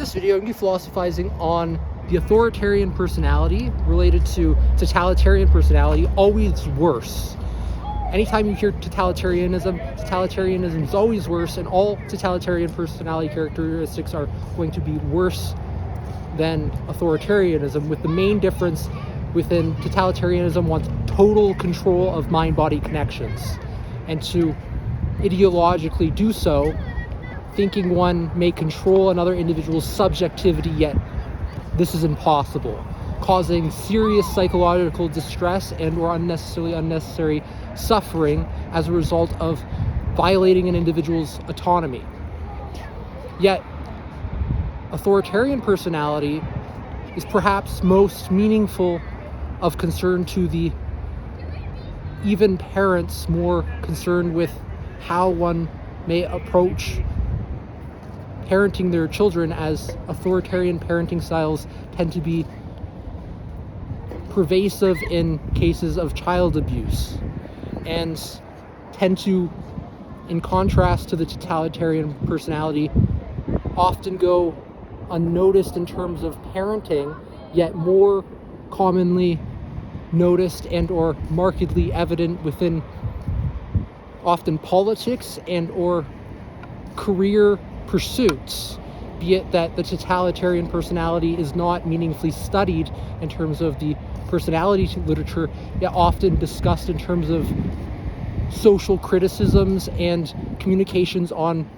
this video, I'm going to be philosophizing on the authoritarian personality related to totalitarian personality, always worse. Anytime you hear totalitarianism is always worse, and all totalitarian personality characteristics are going to be worse than authoritarianism, with the main difference within totalitarianism wants total control of mind-body connections, and to ideologically do so, thinking one may control another individual's subjectivity, yet this is impossible, causing serious psychological distress and or unnecessary suffering as a result of violating an individual's autonomy. Yet, authoritarian personality is perhaps most meaningful of concern to the even parents more concerned with how one may approach parenting their children, as authoritarian parenting styles tend to be pervasive in cases of child abuse and tend to, in contrast to the totalitarian personality, often go unnoticed in terms of parenting, yet more commonly noticed and or markedly evident within often politics and or career pursuits, be it that the totalitarian personality is not meaningfully studied in terms of the personality literature, yet often discussed in terms of social criticisms and communications on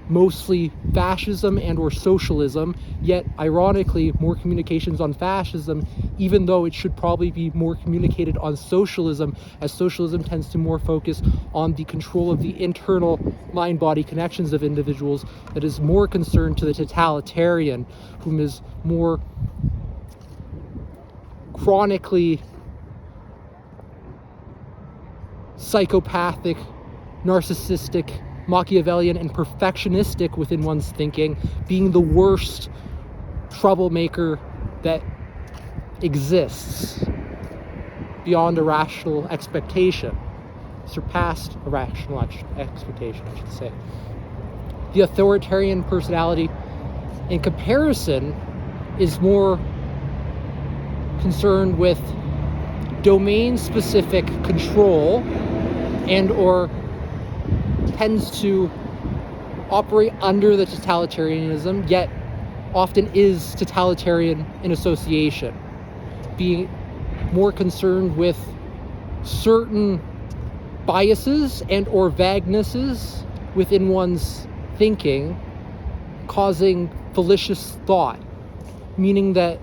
mostly fascism and or socialism, yet ironically more communications on fascism, even though it should probably be more communicated on socialism, as socialism tends to more focus on the control of the internal mind-body connections of individuals, that is more concerned to the totalitarian, whom is more chronically psychopathic, narcissistic, Machiavellian, and perfectionistic within one's thinking, being the worst troublemaker that exists beyond a rational expectation, surpassed a rational expectation, I should say. The authoritarian personality, in comparison, is more concerned with domain-specific control and or tends to operate under the totalitarianism, yet often is totalitarian in association, being more concerned with certain biases and or vagnesses within one's thinking, causing fallacious thought, meaning that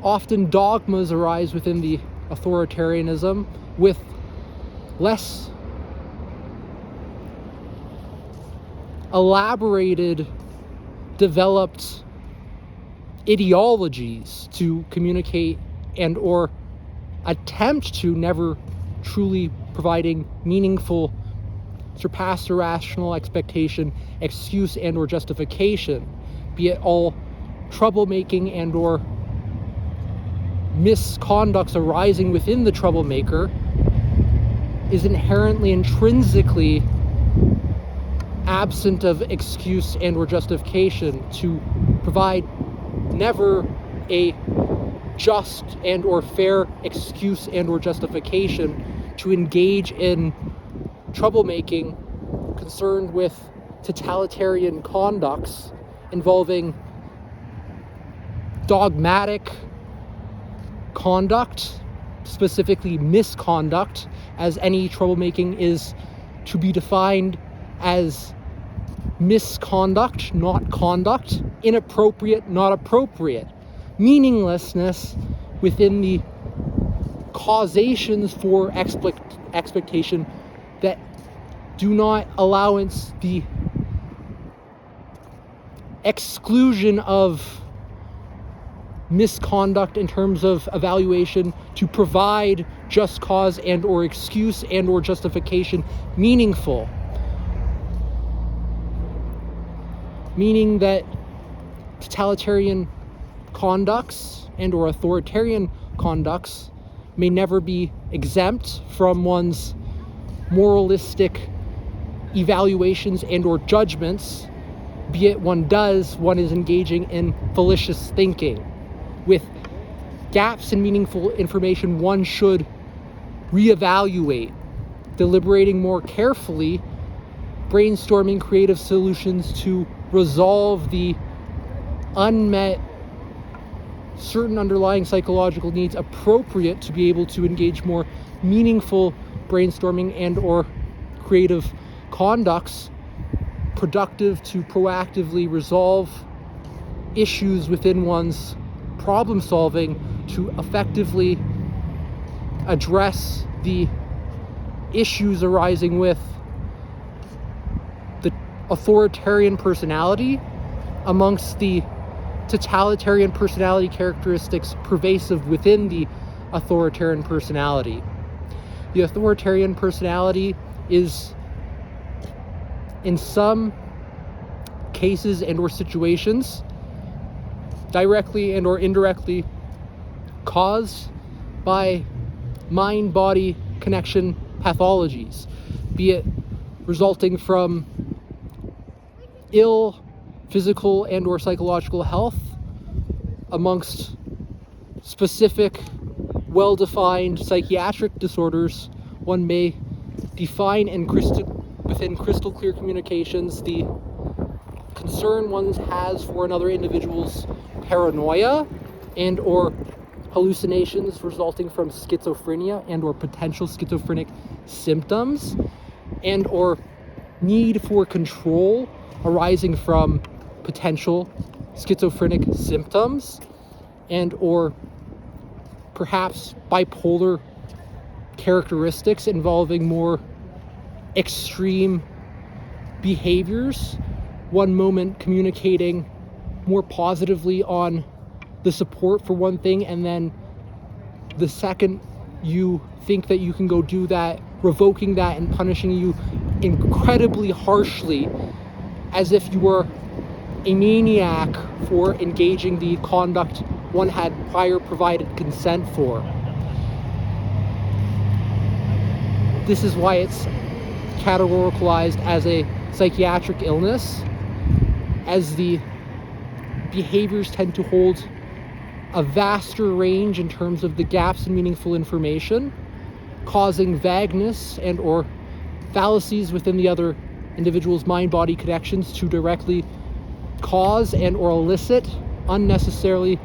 often dogmas arise within the authoritarianism with less elaborated, developed ideologies to communicate and or attempt to, never truly providing meaningful, surpassed irrational expectation, excuse and or justification, be it all troublemaking and or misconducts arising within the troublemaker, is intrinsically absent of excuse and or justification to provide never a just and or fair excuse and or justification to engage in troublemaking concerned with totalitarian conducts involving dogmatic conduct, specifically misconduct, as any troublemaking is to be defined as misconduct, not conduct, inappropriate, not appropriate, meaninglessness within the causations for expectation that do not allowance the exclusion of misconduct in terms of evaluation to provide just cause and or excuse and or justification meaningful. Meaning that totalitarian conducts and or authoritarian conducts may never be exempt from one's moralistic evaluations and or judgments, be it one is engaging in fallacious thinking. With gaps in meaningful information, one should reevaluate, deliberating more carefully, brainstorming creative solutions to resolve the unmet certain underlying psychological needs appropriate to be able to engage more meaningful brainstorming and or creative conducts productive to proactively resolve issues within one's problem solving, to effectively address the issues arising with the authoritarian personality amongst the totalitarian personality characteristics pervasive within the authoritarian personality. The authoritarian personality is, in some cases and or situations, directly and or indirectly caused by mind-body connection pathologies, be it resulting from ill physical and or psychological health amongst specific well-defined psychiatric disorders. One may define within crystal clear communications the concern one has for another individual's paranoia and or hallucinations resulting from schizophrenia and or potential schizophrenic symptoms, and or need for control arising from potential schizophrenic symptoms, and or perhaps bipolar characteristics involving more extreme behaviors, one moment communicating more positively on the support for one thing, and then the second you think that you can go do that, revoking that and punishing you incredibly harshly as if you were a maniac for engaging the conduct one had prior provided consent for. This is why it's categoricalized as a psychiatric illness, as the behaviors tend to hold a vaster range in terms of the gaps in meaningful information, causing vagueness and or fallacies within the other individual's mind-body connections to directly cause and or elicit unnecessary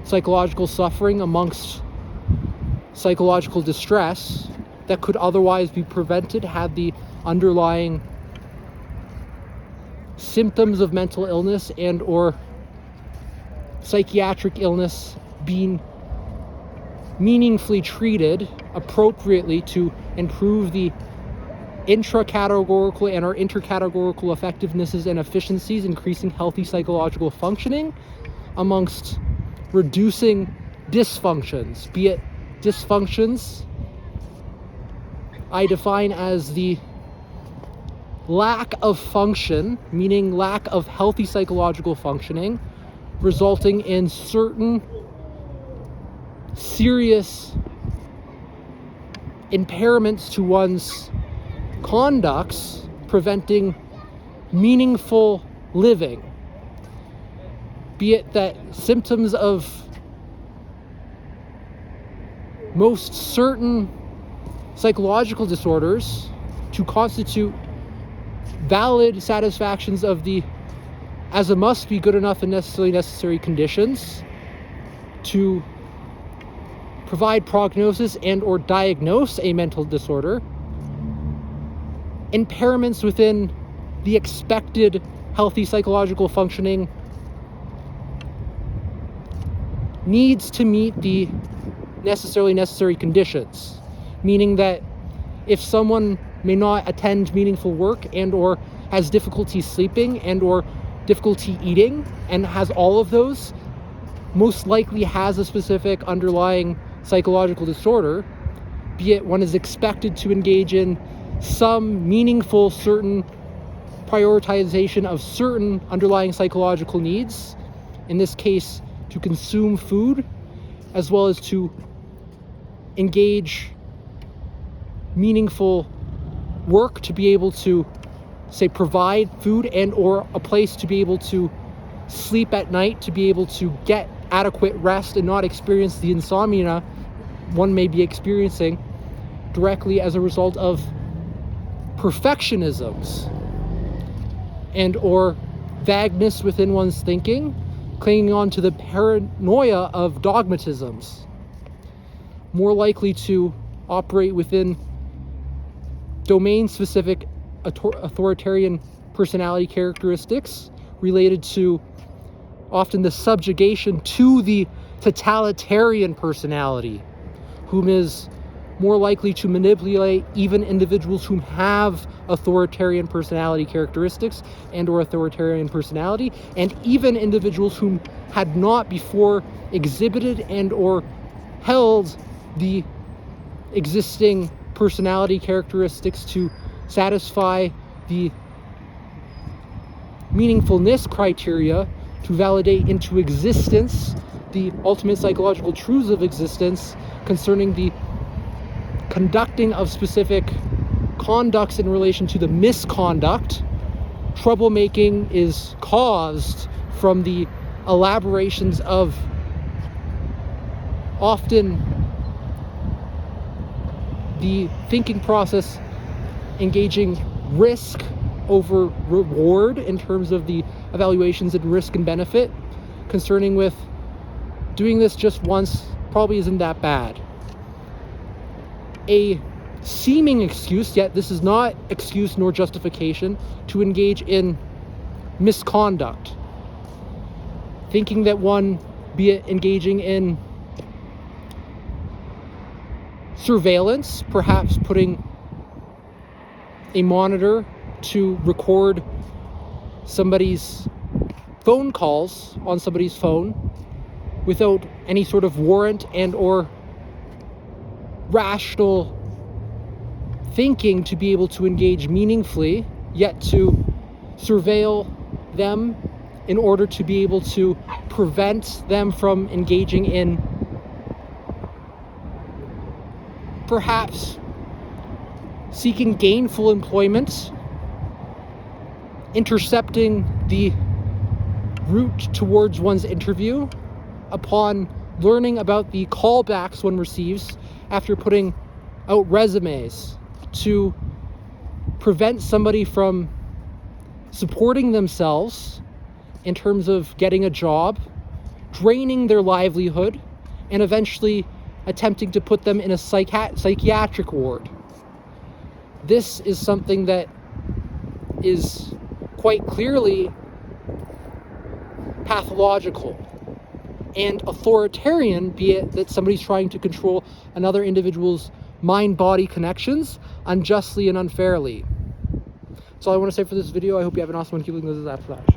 psychological suffering amongst psychological distress that could otherwise be prevented had the underlying symptoms of mental illness and or psychiatric illness being meaningfully treated appropriately to improve the intracategorical and or intercategorical effectivenesses and efficiencies, increasing healthy psychological functioning amongst reducing dysfunctions, be it dysfunctions I define as the lack of function, meaning lack of healthy psychological functioning, resulting in certain serious impairments to one's conducts, preventing meaningful living. Be it that symptoms of most certain psychological disorders to constitute valid satisfactions of the as a must be good enough and necessarily necessary conditions to provide prognosis and or diagnose a mental disorder, impairments within the expected healthy psychological functioning needs to meet the necessarily necessary conditions, meaning that if someone may not attend meaningful work and or has difficulty sleeping and or difficulty eating and has all of those, most likely has a specific underlying psychological disorder, be it one is expected to engage in some meaningful certain prioritization of certain underlying psychological needs, in this case to consume food, as well as to engage meaningful work to be able to say, provide food and or a place to be able to sleep at night, to be able to get adequate rest and not experience the insomnia one may be experiencing directly as a result of perfectionisms and or vagueness within one's thinking, clinging on to the paranoia of dogmatisms, more likely to operate within domain-specific authoritarian personality characteristics related to often the subjugation to the totalitarian personality, whom is more likely to manipulate even individuals whom have authoritarian personality characteristics and or authoritarian personality, and even individuals whom had not before exhibited and or held the existing personality characteristics to satisfy the meaningfulness criteria to validate into existence the ultimate psychological truths of existence concerning the conducting of specific conducts in relation to the misconduct. Troublemaking is caused from the elaborations of often the thinking process engaging risk over reward in terms of the evaluations in risk and benefit, concerning with doing this just once probably isn't that bad. A seeming excuse, yet this is not excuse nor justification, to engage in misconduct. Thinking that one, be it engaging in surveillance, perhaps putting a monitor to record somebody's phone calls on somebody's phone without any sort of warrant and or rational thinking to be able to engage meaningfully, yet to surveil them in order to be able to prevent them from engaging in perhaps seeking gainful employment, intercepting the route towards one's interview upon learning about the callbacks one receives after putting out resumes, to prevent somebody from supporting themselves in terms of getting a job, draining their livelihood, and eventually attempting to put them in a psychiatric ward. This is something that is quite clearly pathological and authoritarian, be it that somebody's trying to control another individual's mind-body connections unjustly and unfairly. That's all I want to say for this video. I hope you have an awesome one. Keep looking at this after that.